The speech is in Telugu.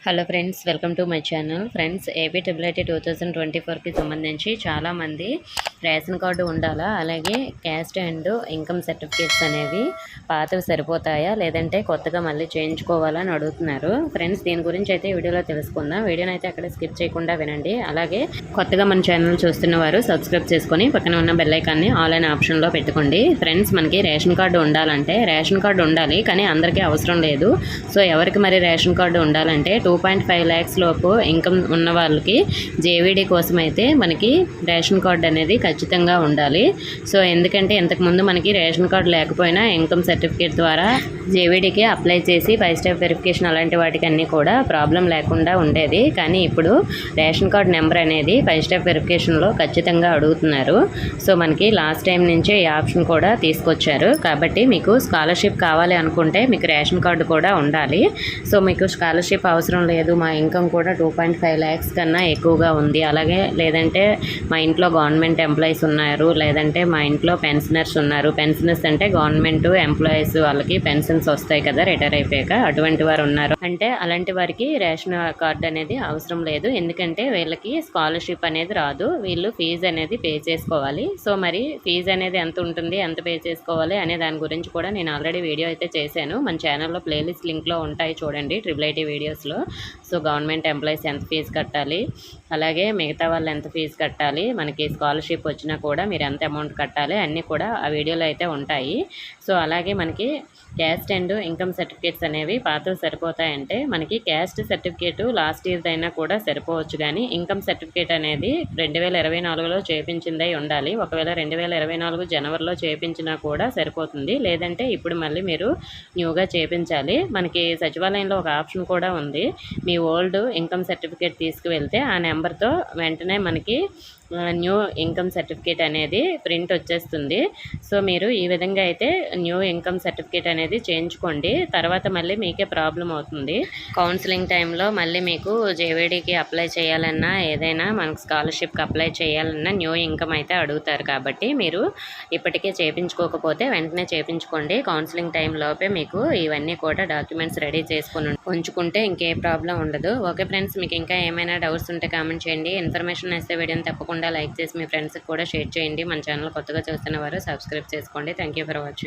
Hello friends, welcome to my channel. Friends, APWIT 2024కి సంబంధించి చాలామంది రేషన్ కార్డు ఉండాలా, అలాగే క్యాస్ట్ అండ్ ఇన్కమ్ సర్టిఫికేట్స్ అనేవి పాతవి సరిపోతాయా, లేదంటే కొత్తగా మళ్ళీ చేయించుకోవాలా అని అడుగుతున్నారు. ఫ్రెండ్స్, దీని గురించి అయితే వీడియోలో తెలుసుకుందాం. వీడియోని అయితే అక్కడ స్కిప్ చేయకుండా వినండి. అలాగే కొత్తగా మన ఛానల్ చూస్తున్న వారు సబ్స్క్రైబ్ చేసుకొని పక్కన ఉన్న బెల్ ఐకాన్ని ఆల్ అనే ఆప్షన్లో పెట్టుకోండి. ఫ్రెండ్స్, మనకి రేషన్ కార్డు ఉండాలంటే రేషన్ కార్డు ఉండాలి, కానీ అందరికీ అవసరం లేదు. సో ఎవరికి మరి రేషన్ కార్డు ఉండాలంటే 2.5 lakhs లోపు ఇన్కమ్ ఉన్న వాళ్ళకి జేవీడీ కోసం అయితే మనకి రేషన్ కార్డు అనేది ఖచ్చితంగా ఉండాలి. సో ఎందుకంటే ఇంతకుముందు మనకి రేషన్ కార్డు లేకపోయినా ఇన్కమ్ సర్టిఫికేట్ ద్వారా జేవీడీకి అప్లై చేసి 5 స్టెప్ వెరిఫికేషన్ అలాంటి వాటికి అన్నీ కూడా ప్రాబ్లం లేకుండా ఉండేది. కానీ ఇప్పుడు రేషన్ కార్డు నెంబర్ అనేది 5 స్టెప్ వెరిఫికేషన్లో ఖచ్చితంగా అడుగుతున్నారు. సో మనకి లాస్ట్ టైం నుంచే ఈ ఆప్షన్ కూడా తీసుకొచ్చారు. కాబట్టి మీకు స్కాలర్షిప్ కావాలి అనుకుంటే మీకు రేషన్ కార్డు కూడా ఉండాలి. సో మీకు స్కాలర్షిప్ అవసరం లేదు, మా ఇన్కమ్ కూడా 2.5 lakhs కన్నా ఎక్కువగా ఉంది, అలాగే లేదంటే మా ఇంట్లో గవర్నమెంట్ ఎంప్లాయీస్ ఉన్నారు, లేదంటే మా ఇంట్లో పెన్షనర్స్ ఉన్నారు. పెన్షనర్స్ అంటే గవర్నమెంట్ ఎంప్లాయీస్, వాళ్ళకి పెన్షన్స్ వస్తాయి కదా రిటైర్ అయిపోయాక, అటువంటి వారు ఉన్నారు అంటే అలాంటి వారికి రేషన్ కార్డు అనేది అవసరం లేదు. ఎందుకంటే వీళ్ళకి స్కాలర్షిప్ అనేది రాదు, వీళ్ళు ఫీజు అనేది పే చేసుకోవాలి. సో మరి ఫీజు అనేది ఎంత ఉంటుంది, ఎంత పే చేసుకోవాలి అనే దాని గురించి కూడా నేను ఆల్రెడీ వీడియో అయితే చేశాను. మన ఛానల్లో ప్లేలిస్ట్ లింక్లో ఉంటాయి, చూడండి, ట్రిపుల్ వీడియోస్లో. సో గవర్నమెంట్ ఎంప్లాయీస్ ఎంత ఫీజు కట్టాలి, అలాగే మిగతా వాళ్ళు ఎంత ఫీజు కట్టాలి, మనకి స్కాలర్షిప్ వచ్చినా కూడా మీరు ఎంత అమౌంట్ కట్టాలి, అన్నీ కూడా ఆ వీడియోలో అయితే ఉంటాయి. సో అలాగే మనకి క్యాస్ట్ అండ్ ఇన్కమ్ సర్టిఫికేట్స్ అనేవి పాతవి సరిపోతాయంటే మనకి క్యాస్ట్ సర్టిఫికేటు లాస్ట్ ఇయర్ అయినా కూడా సరిపోవచ్చు, కానీ ఇన్కమ్ సర్టిఫికేట్ అనేది 2024లో చేయించిందై ఉండాలి. ఒకవేళ 2024 జనవరిలో చేయించినా కూడా సరిపోతుంది, లేదంటే ఇప్పుడు మళ్ళీ మీరు న్యూగా చేయించాలి. మనకి సచివాలయంలో ఒక ఆప్షన్ కూడా ఉంది. మీ ఓల్డ్ ఇన్కమ్ సర్టిఫికేట్ తీసుకువెళ్తే ఆ నెంబర్తో వెంటనే మనకి న్యూ ఇన్కమ్ సర్టిఫికేట్ అనేది ప్రింట్ వచ్చేస్తుంది. సో మీరు ఈ విధంగా అయితే న్యూ ఇన్కమ్ సర్టిఫికేట్ అనేది చేయించుకోండి. తర్వాత మళ్ళీ మీకే ప్రాబ్లం అవుతుంది. కౌన్సిలింగ్ టైంలో మళ్ళీ మీకు జేవీడీకి అప్లై చేయాలన్నా, ఏదైనా మనకు స్కాలర్షిప్కి అప్లై చేయాలన్నా న్యూ ఇన్కమ్ అయితే అడుగుతారు. కాబట్టి మీరు ఇప్పటికే చేయించుకోకపోతే వెంటనే చేయించుకోండి. కౌన్సిలింగ్ టైంలోపే మీకు ఇవన్నీ కూడా డాక్యుమెంట్స్ రెడీ చేసుకుని ఉంచుకుంటే ఇంకే ప్రాబ్లం ఉండదు. ఓకే ఫ్రెండ్స్, మీకు ఇంకా ఏమైనా డౌట్స్ ఉంటే కామెంట్ చేయండి. ఇన్ఫర్మేషన్ అయితే వీడియోని తప్పకుండా లైక్ చేసి మీ ఫ్రెండ్స్కి కూడా షేర్ చేయండి. మన ఛానల్ కొత్తగా చూస్తున్న వారు సబ్స్క్రైబ్ చేసుకోండి. Thank you for watching.